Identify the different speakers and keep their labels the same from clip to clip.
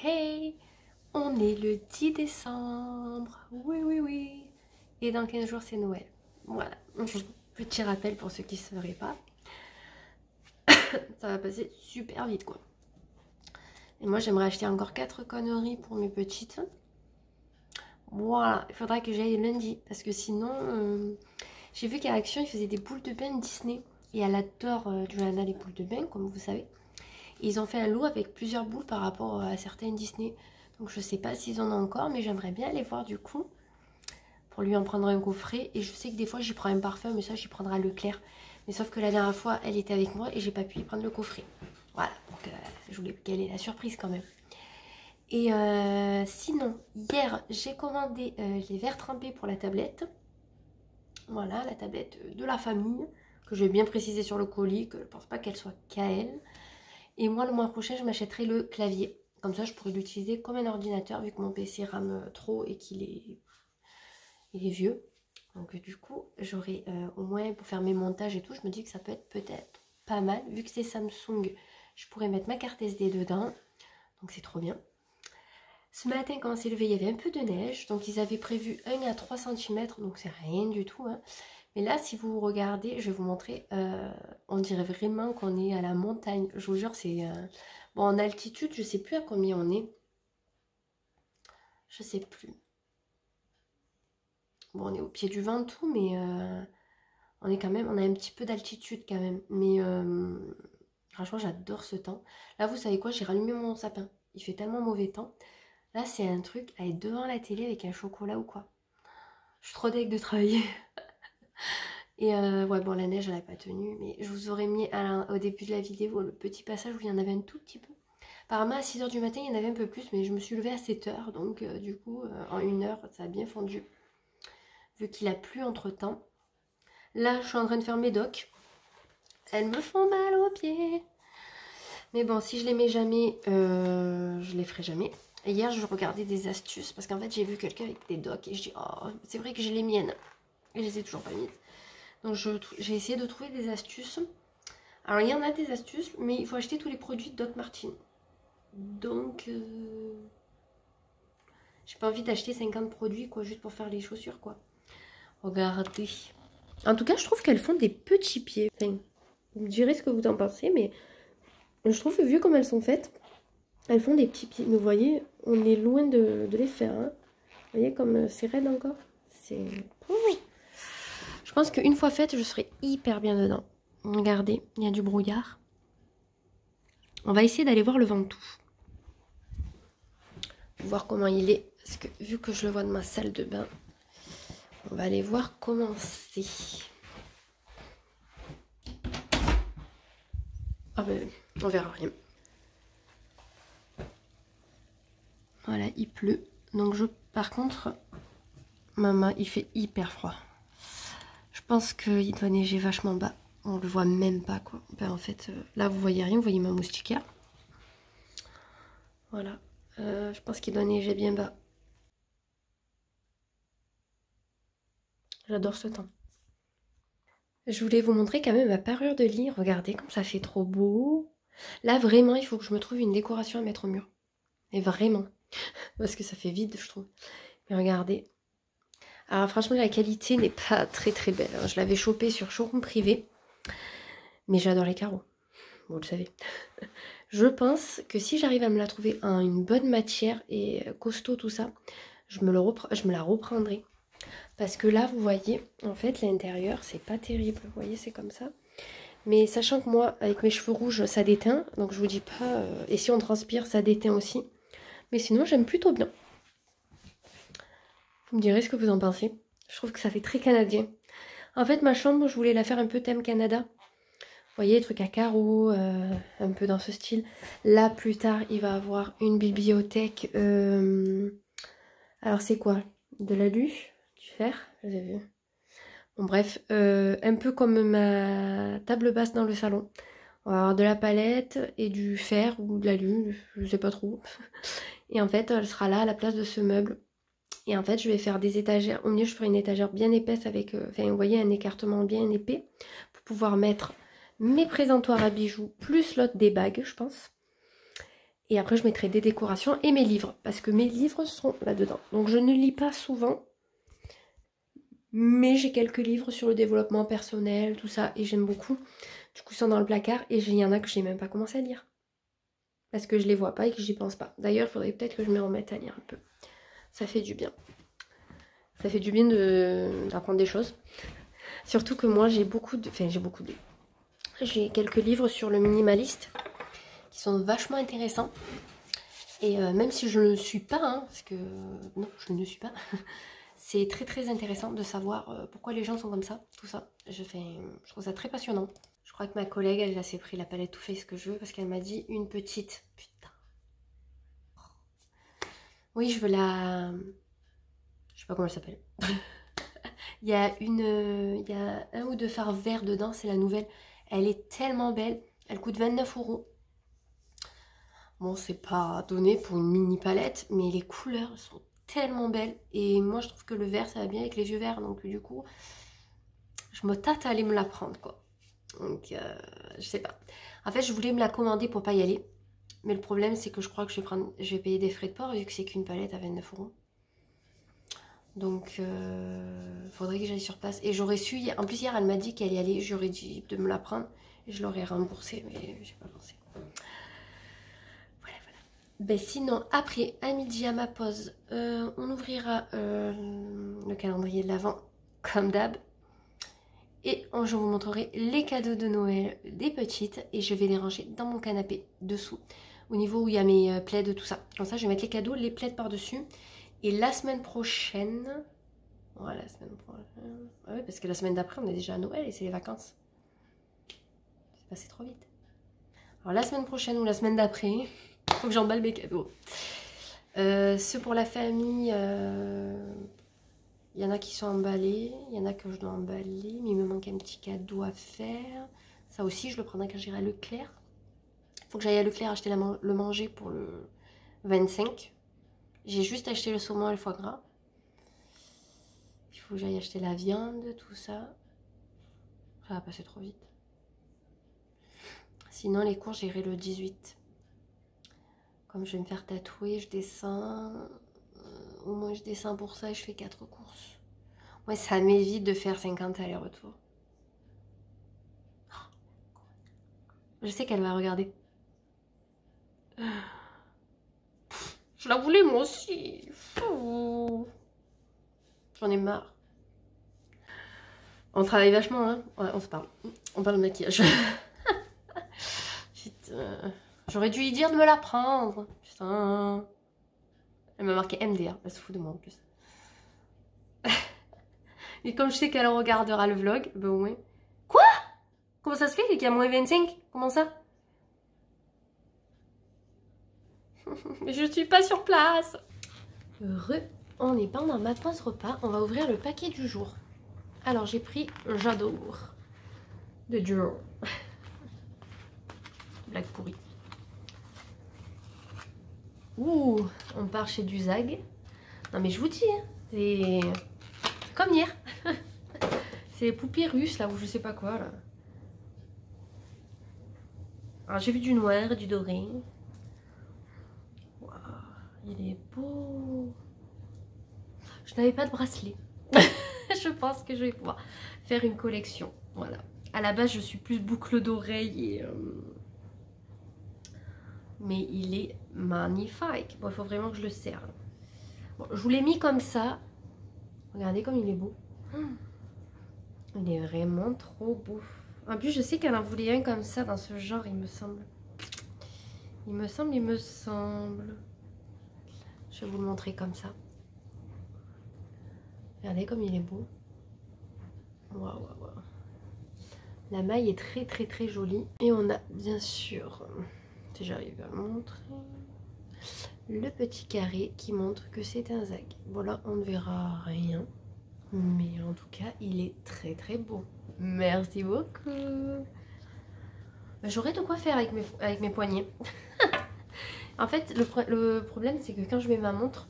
Speaker 1: Hey, on est le 10 décembre. Oui, oui, oui. Et dans 15 jours, c'est Noël. Voilà. Petit rappel pour ceux qui ne sauraient pas. Ça va passer super vite, quoi. Et moi, j'aimerais acheter encore 4 conneries pour mes petites. Voilà. Il faudra que j'aille lundi. Parce que sinon, j'ai vu qu'à Action, ils faisaient des boules de bain Disney. Et elle adore Joanna les boules de bain, comme vous savez. Et ils ont fait un lot avec plusieurs boules par rapport à certaines Disney. Donc je sais pas s'ils en ont encore, mais j'aimerais bien aller voir du coup. Pour lui en prendre un coffret. Et je sais que des fois j'y prends un parfum, mais ça j'y prendrai à Leclerc. Mais sauf que la dernière fois elle était avec moi et j'ai pas pu y prendre le coffret. Voilà, donc je voulais qu'elle ait la surprise quand même. Et sinon, hier j'ai commandé les verres trempés pour la tablette. Voilà, la tablette de la famille. Que j'ai bien précisé sur le colis, que je pense pas qu'elle soit qu'à elle. Et moi le mois prochain je m'achèterai le clavier. Comme ça je pourrais l'utiliser comme un ordinateur vu que mon PC rame trop et qu'il est vieux. Donc du coup j'aurai au moins pour faire mes montages et tout, je me dis que ça peut être peut-être pas mal. Vu que c'est Samsung, je pourrais mettre ma carte SD dedans. Donc c'est trop bien. Ce matin quand on s'est levé il y avait un peu de neige. Donc ils avaient prévu 1 à 3 cm. Donc c'est rien du tout hein. Mais là si vous regardez, je vais vous montrer, on dirait vraiment qu'on est à la montagne. Je vous jure c'est... Bon en altitude je sais plus à combien on est. Je sais plus. Bon on est au pied du Ventoux mais... on est quand même, on a un petit peu d'altitude quand même. Mais franchement, j'adore ce temps. Là, vous savez quoi? J'ai rallumé mon sapin. Il fait tellement mauvais temps. Là, c'est un truc à être devant la télé avec un chocolat ou quoi. Je suis trop deg de travailler. Et ouais, bon, la neige, elle n'a pas tenu. Mais je vous aurais mis au début de la vidéo le petit passage où il y en avait un tout petit peu. Apparemment, à 6 h du matin, il y en avait un peu plus. Mais je me suis levée à 7 h. Donc, du coup, en 1 heure, ça a bien fondu. Vu qu'il a plu entre-temps. Là, je suis en train de faire mes docks. Elles me font mal aux pieds. Mais bon, si je les mets jamais, je les ferai jamais. Et hier, je regardais des astuces. Parce qu'en fait, j'ai vu quelqu'un avec des docks. Et je dis, oh, c'est vrai que j'ai les miennes. Et je les ai toujours pas mises. Donc, j'ai essayé de trouver des astuces. Alors, il y en a des astuces. Mais il faut acheter tous les produits de Doc Martens. Donc, j'ai pas envie d'acheter 50 produits, quoi. Juste pour faire les chaussures, quoi. Regardez. En tout cas, je trouve qu'elles font des petits pieds. Enfin, vous me direz ce que vous en pensez, mais... je trouve que vu comme elles sont faites, elles font des petits pieds. Mais vous voyez, on est loin de les faire. Hein. Vous voyez comme c'est raide encore. C'est... Je pense qu'une fois faite, je serai hyper bien dedans. Regardez, il y a du brouillard. On va essayer d'aller voir le Ventoux. Voir comment il est. Parce que vu que je le vois de ma salle de bain, on va aller voir comment c'est. Ah ben, on verra rien. Voilà, il pleut. Donc par contre, maman, il fait hyper froid. Je pense qu'il doit neiger vachement bas. On le voit même pas quoi. Ben, en fait, là vous voyez rien, vous voyez ma moustiquaire. Voilà. Je pense qu'il doit neiger bien bas. J'adore ce temps. Je voulais vous montrer quand même ma parure de lit. Regardez comme ça fait trop beau. Là vraiment, il faut que je me trouve une décoration à mettre au mur. Et vraiment. Parce que ça fait vide, je trouve. Mais regardez. Alors franchement, la qualité n'est pas très très belle. Je l'avais chopé sur Showroom Privé. Mais j'adore les carreaux. Vous le savez. Je pense que si j'arrive à me la trouver en une bonne matière et costaud tout ça, je me la reprendrai. Parce que là, vous voyez, en fait, l'intérieur, c'est pas terrible. Vous voyez, c'est comme ça. Mais sachant que moi, avec mes cheveux rouges, ça déteint. Donc je vous dis pas... et si on transpire, ça déteint aussi. Mais sinon, j'aime plutôt bien. Vous me direz ce que vous en pensez. Je trouve que ça fait très canadien. En fait, ma chambre, je voulais la faire un peu thème Canada. Vous voyez, truc à carreaux, un peu dans ce style. Là, plus tard, il va avoir une bibliothèque. Alors, c'est quoi? De l'alu? Du fer? J'ai vu. Bon, bref, un peu comme ma table basse dans le salon. On va avoir de la palette et du fer ou de l'alu, je sais pas trop. Et en fait, elle sera là à la place de ce meuble. Et en fait, je vais faire des étagères. Au milieu, je ferai une étagère bien épaisse avec, enfin, vous voyez, un écartement bien épais pour pouvoir mettre mes présentoirs à bijoux, plus l'autre des bagues, je pense. Et après je mettrai des décorations et mes livres, parce que mes livres sont là-dedans. Donc je ne lis pas souvent, mais j'ai quelques livres sur le développement personnel, tout ça, et j'aime beaucoup. Du coup ils sont dans le placard et il y en a que j'ai même pas commencé à lire. Parce que je les vois pas et que j'y pense pas. D'ailleurs il faudrait peut-être que je me remette à lire un peu. Ça fait du bien. Ça fait du bien d'apprendre des choses. Surtout que moi j'ai beaucoup de... Enfin j'ai quelques livres sur le minimaliste qui sont vachement intéressants. Et même si je ne le suis pas, hein, parce que non, je ne le suis pas, c'est très très intéressant de savoir pourquoi les gens sont comme ça, tout ça. Je trouve ça très passionnant. Je crois que ma collègue, elle s'est pris la palette Too Faced que je veux parce qu'elle m'a dit une petite. Putain. Oui, je veux la... Je sais pas comment elle s'appelle. Il y a il y a un ou deux fards verts dedans, c'est la nouvelle. Elle est tellement belle. Elle coûte 29 €. Bon, c'est pas donné pour une mini palette, mais les couleurs sont tellement belles. Et moi, je trouve que le vert, ça va bien avec les yeux verts. Donc, du coup, je me tâte à aller me la prendre, quoi. Donc, je sais pas. En fait, je voulais me la commander pour pas y aller. Mais le problème, c'est que je crois que je vais payer des frais de port, vu que c'est qu'une palette à 29 €. Donc, faudrait que j'aille sur place. Et j'aurais su... En plus, hier, elle m'a dit qu'elle y allait. J'aurais dit de me la prendre. Et je l'aurais remboursée, mais j'ai pas pensé. Ben sinon, après, à midi à ma pause, on ouvrira le calendrier de l'Avent, comme d'hab. Et je vous montrerai les cadeaux de Noël des petites. Et je vais les ranger dans mon canapé, dessous. Au niveau où il y a mes plaids, tout ça. Comme ça, je vais mettre les cadeaux, les plaids par-dessus. Et la semaine prochaine... Ouais, la semaine prochaine... Ouais, parce que la semaine d'après, on est déjà à Noël et c'est les vacances. C'est passé trop vite. Alors la semaine prochaine ou la semaine d'après... Faut que j'emballe mes cadeaux. Ceux pour la famille, il y en a qui sont emballés, il y en a que je dois emballer, mais il me manque un petit cadeau à faire. Ça aussi, je le prendrai quand j'irai à Leclerc. Il faut que j'aille à Leclerc acheter le manger pour le 25. J'ai juste acheté le saumon et le foie gras. Il faut que j'aille acheter la viande, tout ça. Ça va passer trop vite. Sinon, les courses, j'irai le 18. Comme je vais me faire tatouer, je descends. Au moins, je descends pour ça et je fais 4 courses. Ouais, ça m'évite de faire 50 allers-retour. Je sais qu'elle va regarder. Je la voulais moi aussi. J'en ai marre. On travaille vachement, hein. Ouais, on se parle. On parle de maquillage. Putain. J'aurais dû lui dire de me la prendre. Putain. Elle m'a marqué MDR. Elle se fout de moi en plus. Et comme je sais qu'elle regardera le vlog, ben ouais. Quoi? Comment ça se fait qu'il y a moins 25? Comment ça? Mais je suis pas sur place. Heureux. On est pendant ma pause repas. On va ouvrir le paquet du jour. Alors j'ai pris J'adore de Joe. Blague pourrie. Ouh, on part chez du Zag. Non mais je vous dis, hein, c'est comme hier. C'est les poupées russes là, ou je sais pas quoi là. Alors j'ai vu du noir, du doré. Wow, il est beau. Je n'avais pas de bracelet. Je pense que je vais pouvoir faire une collection. Voilà. À la base, je suis plus boucle d'oreille et... Mais il est magnifique. Bon, il faut vraiment que je le serre. Bon, je vous l'ai mis comme ça. Regardez comme il est beau. Il est vraiment trop beau. En plus, je sais qu'elle en voulait un comme ça dans ce genre, il me semble. Il me semble. Je vais vous le montrer comme ça. Regardez comme il est beau. Waouh, waouh, waouh. La maille est très très très jolie. Et on a bien sûr, si j'arrive à le montrer, le petit carré qui montre que c'est un Zag. Bon là on ne verra rien. Mais en tout cas il est très très beau. Merci beaucoup. J'aurais de quoi faire avec mes poignets. En fait le problème c'est que quand je mets ma montre,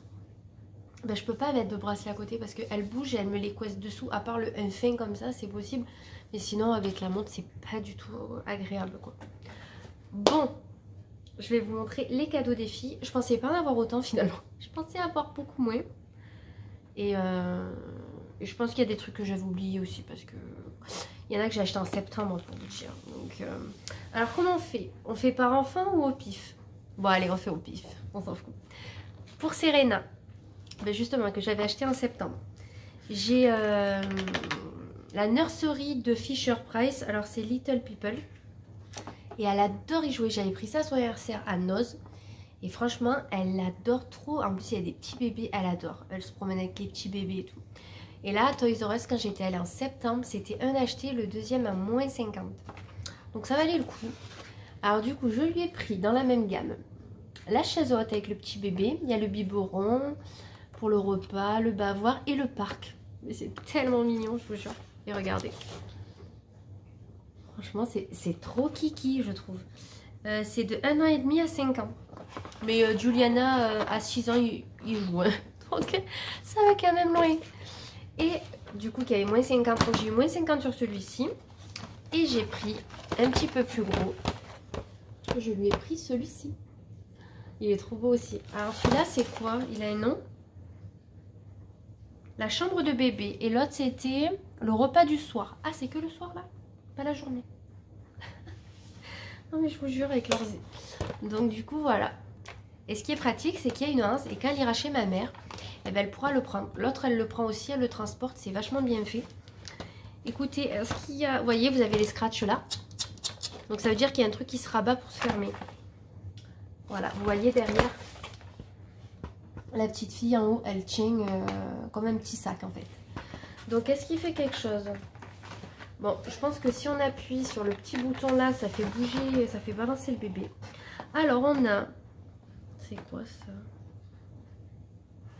Speaker 1: ben, je peux pas mettre de bracelet à côté parce qu'elle bouge et elle me les coince dessous. À part un fin comme ça, c'est possible. Mais sinon, avec la montre, c'est pas du tout agréable, quoi. Bon, je vais vous montrer les cadeaux des filles. Je pensais pas en avoir autant finalement. Je pensais avoir beaucoup moins. Et je pense qu'il y a des trucs que j'avais oubliés aussi parce que il y en a que j'ai acheté en septembre pour vous dire. Donc, alors comment on fait? On fait par enfant ou au pif? Bon allez, on fait au pif, on s'en fout. Pour Serena, ben justement que j'avais acheté en septembre, j'ai la nursery de Fisher Price. Alors c'est Little People. Et elle adore y jouer. J'avais pris ça à son anniversaire à Noz. Et franchement, elle adore trop. En plus, il y a des petits bébés. Elle adore. Elle se promène avec les petits bébés et tout. Et là, Toys R Us, quand j'étais allée en septembre, c'était un acheté, le deuxième à moins 50. Donc ça valait le coup. Alors du coup, je lui ai pris dans la même gamme la chaise haute avec le petit bébé. Il y a le biberon pour le repas, le bavoir et le parc. Mais c'est tellement mignon, je vous jure. Et regardez. Franchement, c'est trop kiki, je trouve. C'est de 1 an et demi à 5 ans. Mais Juliana, à 6 ans, il joue. Hein. Donc, ça va quand même loin. Et du coup, il y avait moins 50. Donc, j'ai eu moins 50 sur celui-ci. Et j'ai pris un petit peu plus gros. Je lui ai pris celui-ci. Il est trop beau aussi. Alors, celui-là, c'est quoi? Il a un nom. La chambre de bébé. Et l'autre, c'était le repas du soir. Ah, c'est que le soir, là? Pas la journée. Non mais je vous jure avec leurs... Donc du coup voilà. Et ce qui est pratique c'est qu'il y a une anse et quand elle ira chez ma mère, eh ben, elle pourra le prendre. L'autre elle le prend aussi, elle le transporte, c'est vachement bien fait. Écoutez, ce qu'il y a... Vous voyez, vous avez les scratchs là. Donc ça veut dire qu'il y a un truc qui se rabat pour se fermer. Voilà, vous voyez derrière. La petite fille en haut, elle tient comme un petit sac en fait. Donc est-ce qu'il fait quelque chose? Bon, je pense que si on appuie sur le petit bouton là, ça fait bouger, ça fait balancer le bébé. Alors on a... C'est quoi ça?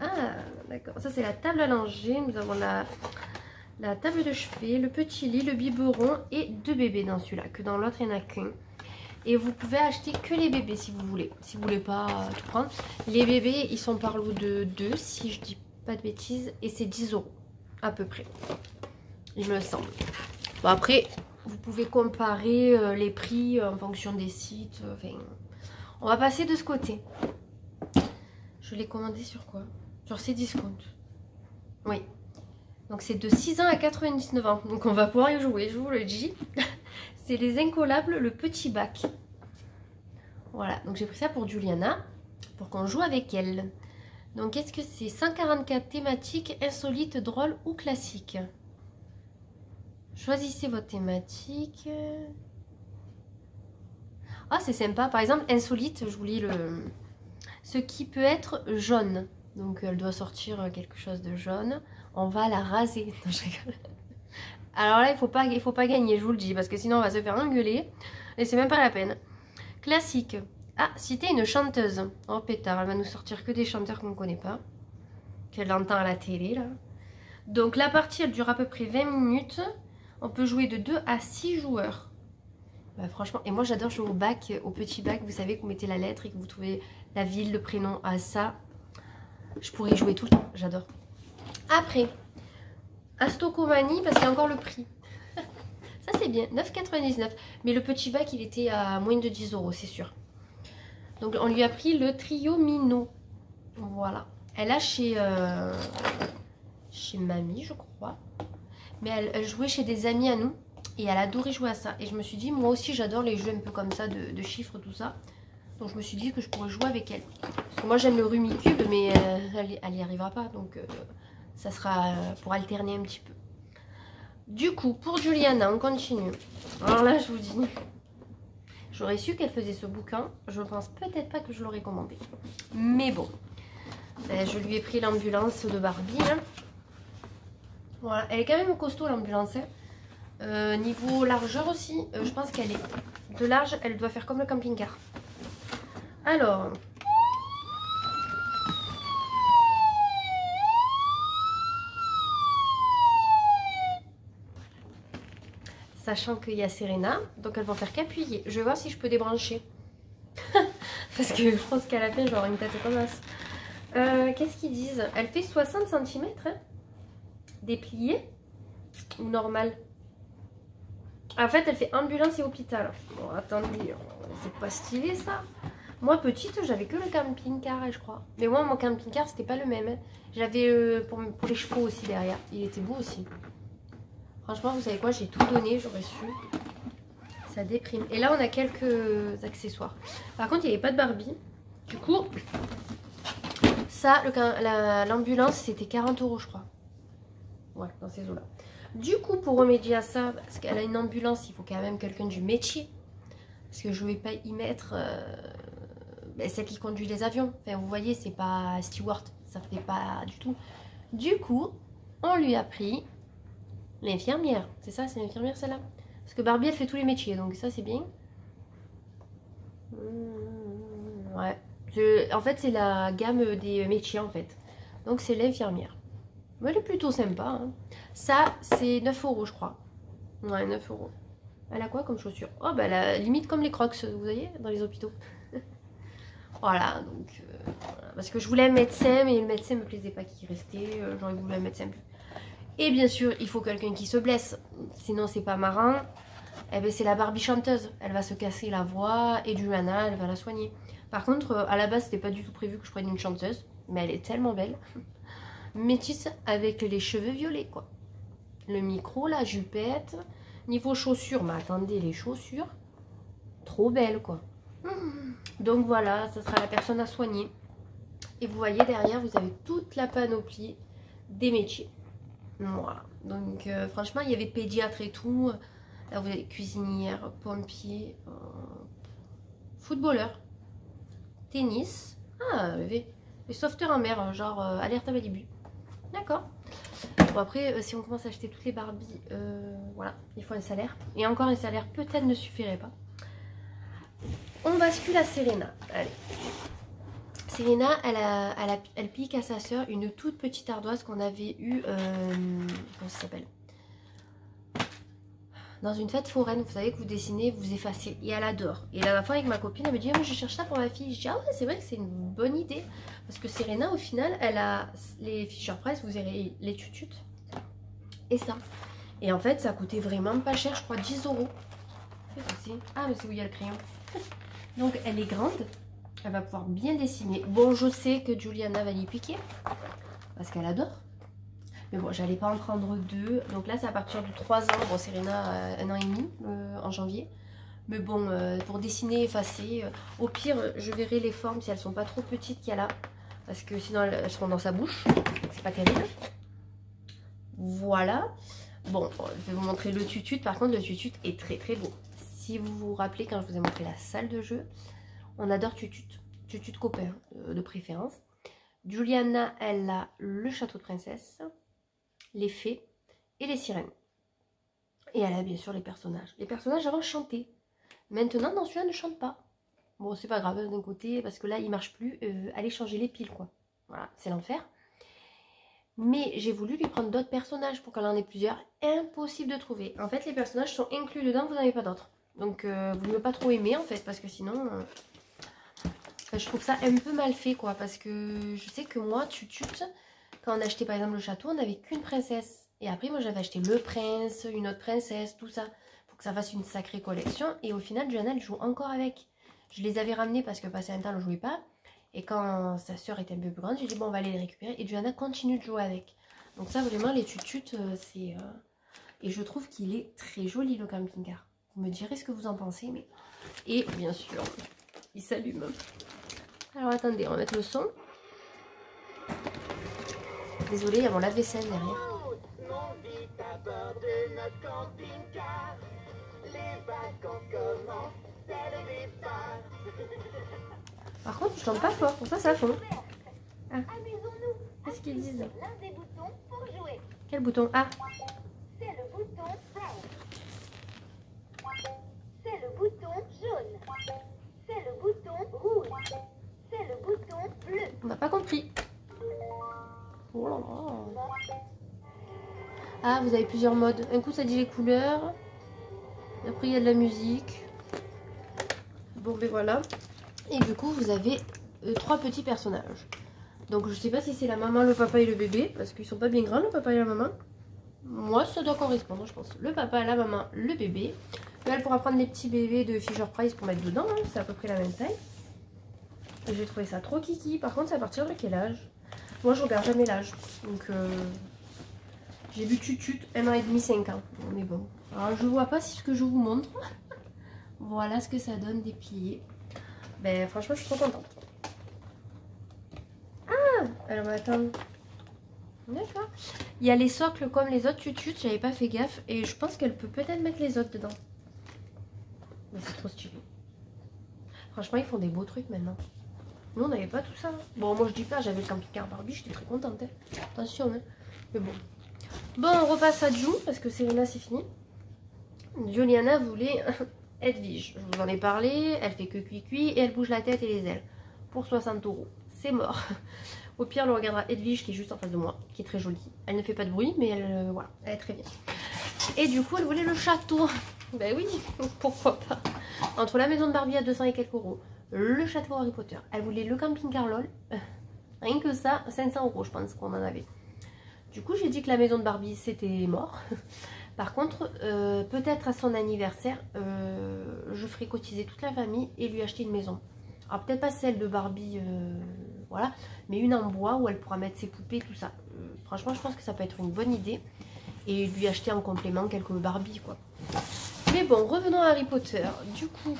Speaker 1: Ah, d'accord. Ça c'est la table à langer. Nous avons la table de chevet, le petit lit, le biberon et 2 bébés dans celui-là. Que dans l'autre, il n'y en a qu'un. Et vous pouvez acheter que les bébés si vous voulez. Si vous voulez pas tout prendre. Les bébés, ils sont par lot de 2, si je dis pas de bêtises. Et c'est 10 € à peu près. Il me semble. Bon après, vous pouvez comparer les prix en fonction des sites. Enfin, on va passer de ce côté. Je l'ai commandé sur quoi? Sur Cdiscount. Oui. Donc c'est de 6 ans à 99 ans. Donc on va pouvoir y jouer, je vous le dis. C'est les incollables, le petit bac. Voilà, donc j'ai pris ça pour Juliana. Pour qu'on joue avec elle. Donc qu'est-ce que c'est? 144 thématiques, insolites, drôles ou classiques. Choisissez votre thématique. Ah, c'est sympa. Par exemple, insolite, je vous lis le... Ce qui peut être jaune. Donc, elle doit sortir quelque chose de jaune. On va la raser. Non, je rigole. Alors là, il faut pas gagner, je vous le dis. Parce que sinon, on va se faire engueuler. Et c'est même pas la peine. Classique. Ah, citer une chanteuse. Oh, pétard. Elle va nous sortir que des chanteurs qu'on ne connaît pas. Qu'elle entend à la télé, là. Donc, la partie, elle dure à peu près 20 minutes. On peut jouer de 2 à 6 joueurs. Bah, franchement, et moi j'adore jouer au bac, au petit bac. Vous savez que vous mettez la lettre et que vous trouvez la ville, le prénom. Ah ça, je pourrais y jouer tout le temps. J'adore. Après, Astocomanie, parce qu'il y a encore le prix. Ça c'est bien, 9,99. Mais le petit bac, il était à moins de 10 €, c'est sûr. Donc on lui a pris le trio Mino. Voilà. Elle a chez Mamie, je crois. Mais elle jouait chez des amis à nous. Et elle adorait jouer à ça. Et je me suis dit, moi aussi j'adore les jeux un peu comme ça, de chiffres, tout ça. Donc je me suis dit que je pourrais jouer avec elle. Parce que moi j'aime le Rumicube, mais elle n'y arrivera pas. Donc ça sera pour alterner un petit peu. Du coup, pour Juliana, on continue. Alors là, je vous dis, j'aurais su qu'elle faisait ce bouquin. Je pense peut-être pas que je l'aurais commandé. Mais bon, je lui ai pris l'ambulance de Barbie. Hein. Voilà, elle est quand même costaud l'ambulance. Hein. Niveau largeur aussi, je pense qu'elle est de large, elle doit faire comme le camping-car. Alors, sachant qu'il y a Serena, donc elles vont faire qu'appuyer. Je vais voir si je peux débrancher. Parce que je pense qu'à la fin, j'aurai une tête comme ça. Qu'est-ce qu'ils disent? Elle fait 60 cm, hein, dépliée ou normal? En fait, elle fait ambulance et hôpital. Bon, attendez, c'est pas stylé ça. Moi, petite, j'avais que le camping-car, je crois. Mais moi, mon camping-car, c'était pas le même. Hein. J'avais pour les chevaux aussi derrière. Il était beau aussi. Franchement, vous savez quoi? J'ai tout donné, j'aurais su. Ça déprime. Et là, on a quelques accessoires. Par contre, il n'y avait pas de Barbie. Du coup, ça, l'ambulance, c'était 40 €, je crois. Ouais, dans ces eaux-là. Du coup, pour remédier à ça, parce qu'elle a une ambulance, il faut quand même quelqu'un du métier. Parce que je ne vais pas y mettre celle qui conduit les avions. Enfin, vous voyez, c'est pas steward. Ça fait pas du tout. Du coup, on lui a pris l'infirmière. C'est ça, c'est l'infirmière celle-là. Parce que Barbie, elle fait tous les métiers. Donc ça, c'est bien. Ouais. En fait, c'est la gamme des métiers, en fait. Donc, c'est l'infirmière. Mais elle est plutôt sympa. Hein. Ça, c'est 9 €, je crois. Ouais, 9 €. Elle a quoi comme chaussures? Oh, bah, elle a limite comme les Crocs, vous voyez, dans les hôpitaux. Voilà, donc... voilà. Parce que je voulais un médecin, mais le médecin me plaisait pas qu'il restait. J'aurais voulu un médecin plus. Et bien sûr, il faut quelqu'un qui se blesse. Sinon, c'est pas marrant. Eh ben, c'est la Barbie chanteuse. Elle va se casser la voix et Juliana, elle va la soigner. Par contre, à la base, c'était pas du tout prévu que je prenne une chanteuse. Mais elle est tellement belle. Métisse avec les cheveux violets, quoi. Le micro, la jupette. Niveau chaussures, mais attendez, les chaussures, trop belles, quoi. Donc voilà, ça sera la personne à soigner. Et vous voyez, derrière, vous avez toute la panoplie des métiers. Voilà. Donc franchement, il y avait pédiatre et tout. Là, vous avez cuisinière, pompier, footballeur, tennis. Ah, les sauveteurs en mer, genre alerte à Malibu. D'accord. Bon, après, si on commence à acheter toutes les Barbies, voilà, il faut un salaire. Et encore un salaire peut-être ne suffirait pas. On bascule à Serena. Allez. Serena, elle pique à sa soeur une toute petite ardoise qu'on avait eue, comment ça s'appelle? Dans une fête foraine, vous savez que vous dessinez, vous effacez. Et elle adore. Et la dernière fois avec ma copine, elle me dit oh, je cherche ça pour ma fille. Je dis ah ouais, c'est vrai que c'est une bonne idée. Parce que Serena, au final, elle a les Fisher-Price, vous avez les tututes. Et ça. Et en fait, ça a coûté vraiment pas cher, je crois 10 €. Ah, mais c'est où il y a le crayon. Donc, elle est grande. Elle va pouvoir bien dessiner. Bon, je sais que Juliana va l'y piquer. Parce qu'elle adore. Mais bon, j'allais pas en prendre deux. Donc là, c'est à partir de 3 ans. Bon, Serena, 1 an et demi en janvier. Mais bon, pour dessiner, effacer. Au pire, je verrai les formes si elles sont pas trop petites qu'il y a là. Parce que sinon, elles seront dans sa bouche. C'est pas terrible. Voilà. Bon, je vais vous montrer le tutut. Par contre, le tutut est très très beau. Si vous vous rappelez, quand je vous ai montré la salle de jeu, on adore tutut. Tutut copain, de préférence. Juliana, elle a le château de princesse, les fées et les sirènes. Et elle a bien sûr les personnages. Les personnages avant chantaient. Maintenant, dans celui-là, ne chante pas. Bon, c'est pas grave d'un côté, parce que là, il marche plus. Allez changer les piles, quoi. Voilà, c'est l'enfer. Mais j'ai voulu lui prendre d'autres personnages pour qu'elle en ait plusieurs. Impossible de trouver. En fait, les personnages sont inclus dedans, vous n'en avez pas d'autres. Donc, vous ne m'avez pas trop aimé, en fait, parce que sinon... je trouve ça un peu mal fait, quoi. Parce que je sais que moi, tutut, quand on achetait, par exemple, le château, on n'avait qu'une princesse. Et après, moi, j'avais acheté le prince, une autre princesse, tout ça. Pour que ça fasse une sacrée collection. Et au final, Joanna, elle joue encore avec. Je les avais ramenés parce que passé un temps, elle ne jouait pas. Et quand sa soeur était un peu plus grande, j'ai dit bon, on va aller les récupérer. Et Joanna continue de jouer avec. Donc ça, vraiment, les tutut, c'est... Et je trouve qu'il est très joli, le camping-car. Vous me direz ce que vous en pensez. Mais... Et bien sûr, il s'allume. Alors attendez, on va mettre le son. Désolée, il y a mon lave-vaisselle derrière. Par contre, je chante pas fort, pour ça ça fond. Ah. Qu'est-ce qu'ils disent? Quel bouton? Ah.
Speaker 2: C'est le bouton brown. C'est le bouton jaune. C'est le bouton rouge. C'est le bouton bleu.
Speaker 1: On n'a pas compris. Oh là là. Ah, vous avez plusieurs modes. Un coup, ça dit les couleurs. Après, il y a de la musique. Bon, ben voilà. Et du coup, vous avez 3 petits personnages. Donc, je sais pas si c'est la maman, le papa et le bébé. Parce qu'ils sont pas bien grands, le papa et la maman. Moi, ça doit correspondre, je pense. Le papa, la maman, le bébé. Là, elle pourra prendre les petits bébés de Fisher-Price pour mettre dedans. Hein. C'est à peu près la même taille. J'ai trouvé ça trop kiki. Par contre, c'est à partir de quel âge? Moi, je regarde jamais l'âge. Donc, j'ai vu Tutut, 1 an et demi, 5 ans. Mais bon. Alors, je vois pas si ce que je vous montre. Voilà ce que ça donne déplié. Ben, franchement, je suis trop contente. Ah! Alors, attends. D'accord. Il y a les socles comme les autres Tutut. J'avais pas fait gaffe. Et je pense qu'elle peut peut-être mettre les autres dedans. Mais c'est trop stylé. Franchement, ils font des beaux trucs maintenant. Nous, on n'avait pas tout ça. Bon, moi, je dis pas, j'avais le camping-car Barbie, j'étais très contente. Hein. Attention, hein. Mais bon. Bon, on repasse à Ju, parce que Serena, c'est fini. Juliana voulait Edwige. Je vous en ai parlé. Elle fait que cuit-cuit et elle bouge la tête et les ailes. Pour 60 €. C'est mort. Au pire, on regardera Edwige, qui est juste en face de moi, qui est très jolie. Elle ne fait pas de bruit, mais elle, voilà, elle est très bien. Et du coup, elle voulait le château. Ben oui, pourquoi pas. Entre la maison de Barbie à 200 et quelques euros, le château Harry Potter, elle voulait le camping-car LOL. Rien que ça, 500 € je pense qu'on en avait. Du coup, j'ai dit que la maison de Barbie, c'était mort. Par contre, peut-être à son anniversaire, je ferai cotiser toute la famille et lui acheter une maison. Alors peut-être pas celle de Barbie, voilà, mais une en bois où elle pourra mettre ses poupées, tout ça. Franchement, je pense que ça peut être une bonne idée. Et lui acheter en complément quelques Barbie, quoi. Mais bon, revenons à Harry Potter. Du coup,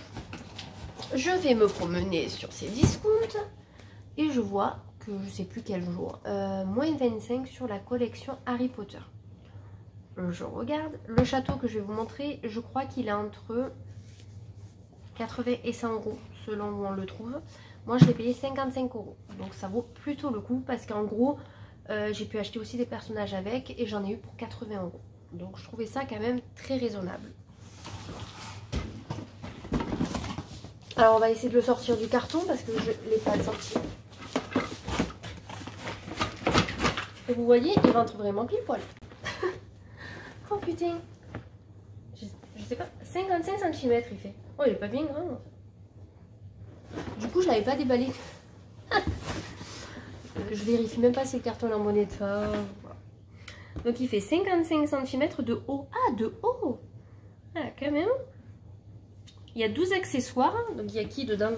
Speaker 1: je vais me promener sur ces discounts et je vois que je sais plus quel jour, moins 25 sur la collection Harry Potter. Je regarde. Le château que je vais vous montrer, je crois qu'il est entre 80 et 100 € selon où on le trouve. Moi, je l'ai payé 55 €. Donc ça vaut plutôt le coup parce qu'en gros, j'ai pu acheter aussi des personnages avec et j'en ai eu pour 80 €. Donc je trouvais ça quand même très raisonnable. Alors on va essayer de le sortir du carton parce que je ne l'ai pas sorti. Et vous voyez, il rentre vraiment pile poil. Oh putain. Je sais pas, 55 cm il fait. Oh, il est pas bien grand. Du coup, je l'avais pas déballé. Je vérifie même pas si le carton est en bon état. Voilà. Donc il fait 55 cm de haut. Ah, de haut. Ah, quand même. Il y a 12 accessoires. Donc il y a qui dedans?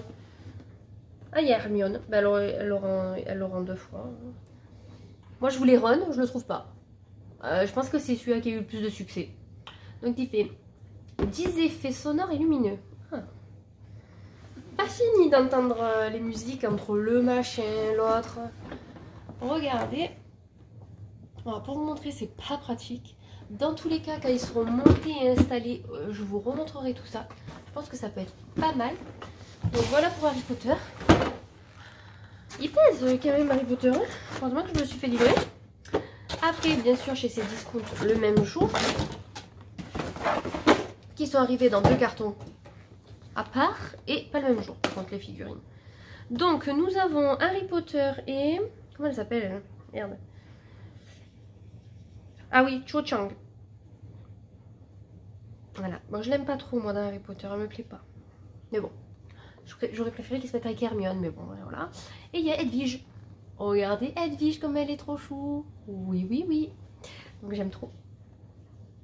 Speaker 1: Ah, il y a Hermione. Ben, elle l'aura en 2 fois. Moi, je voulais Ron, je le trouve pas. Je pense que c'est celui-là qui a eu le plus de succès. Donc il fait 10 effets sonores et lumineux. Ah. Pas fini d'entendre les musiques entre le machin, l'autre. Regardez. Alors, pour vous montrer, c'est pas pratique. Dans tous les cas, quand ils seront montés et installés, je vous remontrerai tout ça. Je pense que ça peut être pas mal. Donc voilà pour Harry Potter. Il pèse quand même Harry Potter. Hein. Heureusement que je me suis fait livrer. Après, bien sûr, chez ces discounts, le même jour, qui sont arrivés dans 2 cartons à part et pas le même jour, par contre, les figurines. Donc, nous avons Harry Potter et... Comment elle s'appelle? Merde. Ah oui, Cho Chang. Voilà. Bon, je l'aime pas trop, moi, dans Harry Potter. Elle me plaît pas. Mais bon. J'aurais préféré qu'il se mette avec Hermione, mais bon, voilà. Et il y a Edwige. Regardez Edwige comme elle est trop chou. Oui, oui, oui. Donc j'aime trop.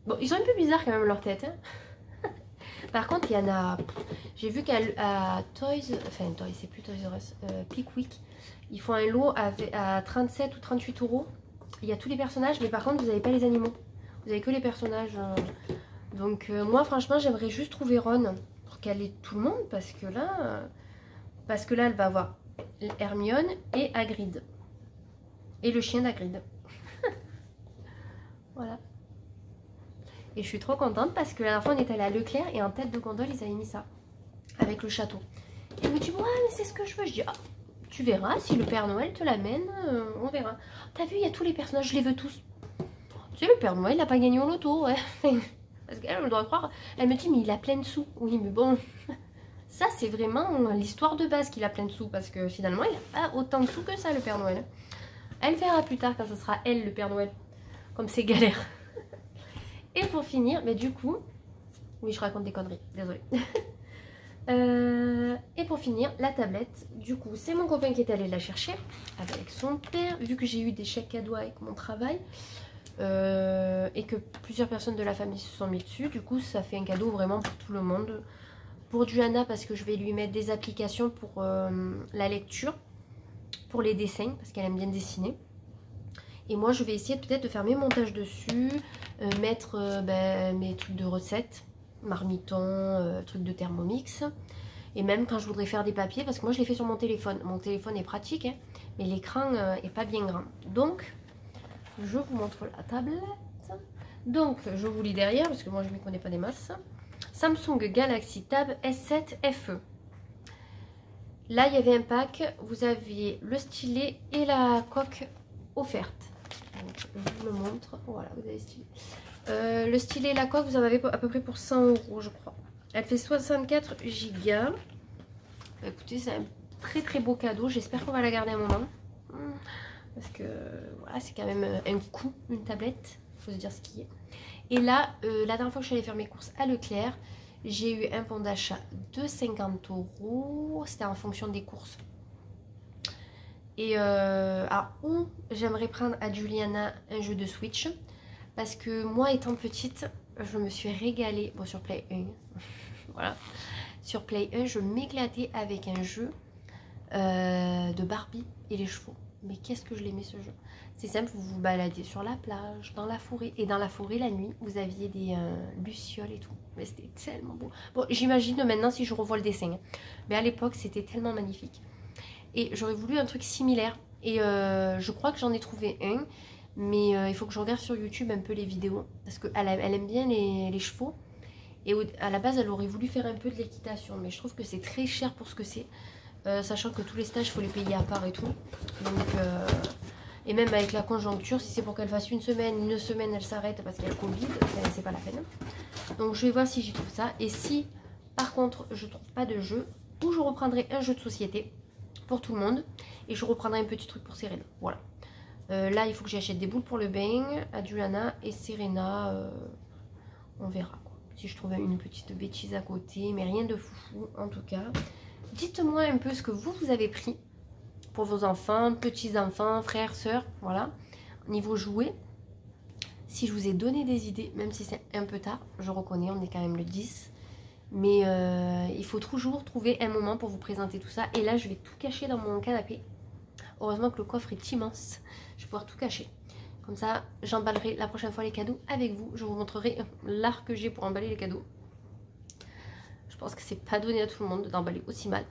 Speaker 1: Bon, ils sont un peu bizarres quand même leur tête. Hein. Par contre, il y en a... J'ai vu qu'à Toys... Enfin, Toys, c'est plus Toys R Us. Pickwick. Ils font un lot à 37 ou 38 €. Il y a tous les personnages, mais par contre, vous n'avez pas les animaux. Vous avez que les personnages. Donc moi, franchement, j'aimerais juste trouver Ron pour caler tout le monde. Parce que là, elle va avoir Hermione et Hagrid. Et le chien d'Hagrid. Voilà. Et je suis trop contente parce que la dernière fois on est allé à Leclerc et en tête de gondole ils avaient mis ça. Avec le château. Et elle me dit ouais mais c'est ce que je veux. Je dis ah tu verras si le Père Noël te l'amène, on verra. T'as vu il y a tous les personnages, je les veux tous. Tu sais le Père Noël il n'a pas gagné au loto ouais. Parce qu'elle me doit croire. Elle me dit mais il a plein de sous. Oui mais bon. Ça c'est vraiment l'histoire de base qu'il a plein de sous. Parce que finalement il n'a pas autant de sous que ça le Père Noël. Elle verra plus tard quand ce sera elle le Père Noël. Comme c'est galère. Et pour finir, mais du coup... Oui, je raconte des conneries, désolée. Et pour finir, la tablette. Du coup, c'est mon copain qui est allé la chercher avec son père. Vu que j'ai eu des chèques cadeaux avec mon travail. Et que plusieurs personnes de la famille se sont mis dessus. Du coup, ça fait un cadeau vraiment pour tout le monde. Pour Juliana, parce que je vais lui mettre des applications pour la lecture, pour les dessins, parce qu'elle aime bien dessiner. Et moi, je vais essayer peut-être de faire mes montages dessus, mettre mes trucs de recettes, marmitons, trucs de Thermomix. Et même quand je voudrais faire des papiers, parce que moi je les fais sur mon téléphone. Mon téléphone est pratique, hein, mais l'écran est pas bien grand. Donc, je vous montre la tablette. Donc, je vous lis derrière, parce que moi je ne m'y connais pas des masses. Samsung Galaxy Tab S7 FE. Là, il y avait un pack. Vous aviez le stylet et la coque offerte. Donc, je vous le montre. Voilà, vous avez le stylet. Le stylet et la coque, vous en avez à peu près pour 100 €, je crois. Elle fait 64 Go. Écoutez, c'est un très très beau cadeau. J'espère qu'on va la garder un moment. Parce que voilà, c'est quand même un coût, une tablette. Il faut se dire ce qui est. Et là, la dernière fois que je suis allée faire mes courses à Leclerc, j'ai eu un bon d'achat de 50 €. C'était en fonction des courses. Et j'aimerais prendre à Juliana un jeu de Switch. Parce que moi, étant petite, je me suis régalée. Bon, sur Play 1. Voilà. Sur Play 1, je m'éclatais avec un jeu de Barbie et les chevaux. Mais qu'est-ce que je l'aimais ce jeu. C'est simple, vous vous baladez sur la plage, dans la forêt. Et dans la forêt, la nuit, vous aviez des lucioles et tout. Mais c'était tellement beau. Bon, j'imagine maintenant si je revois le dessin. Hein. Mais à l'époque, c'était tellement magnifique. Et j'aurais voulu un truc similaire. Et je crois que j'en ai trouvé un. Mais il faut que je regarde sur YouTube un peu les vidéos. Parce qu'elle aime bien les chevaux. Et à la base, elle aurait voulu faire un peu de l'équitation. Mais je trouve que c'est très cher pour ce que c'est. Sachant que tous les stages, il faut les payer à part et tout. Donc, et même avec la conjoncture, si c'est pour qu'elle fasse une semaine, elle s'arrête parce qu'il y a le Covid, c'est pas la peine. Donc je vais voir si j'y trouve ça. Et si, par contre, je trouve pas de jeu, ou je reprendrai un jeu de société pour tout le monde. Et je reprendrai un petit truc pour Serena. Voilà. Là, il faut que j'achète des boules pour le bain à Juliana et Serena. On verra quoi. Si je trouve une petite bêtise à côté, mais rien de foufou en tout cas. Dites-moi un peu ce que vous avez pris pour vos enfants, petits-enfants, frères, sœurs, voilà. Niveau jouets, si je vous ai donné des idées, même si c'est un peu tard, je reconnais, on est quand même le 10. Mais il faut toujours trouver un moment pour vous présenter tout ça. Et là, je vais tout cacher dans mon canapé. Heureusement que le coffre est immense. Je vais pouvoir tout cacher. Comme ça, j'emballerai la prochaine fois les cadeaux avec vous. Je vous montrerai l'art que j'ai pour emballer les cadeaux. Je pense que c'est pas donné à tout le monde d'emballer aussi mal.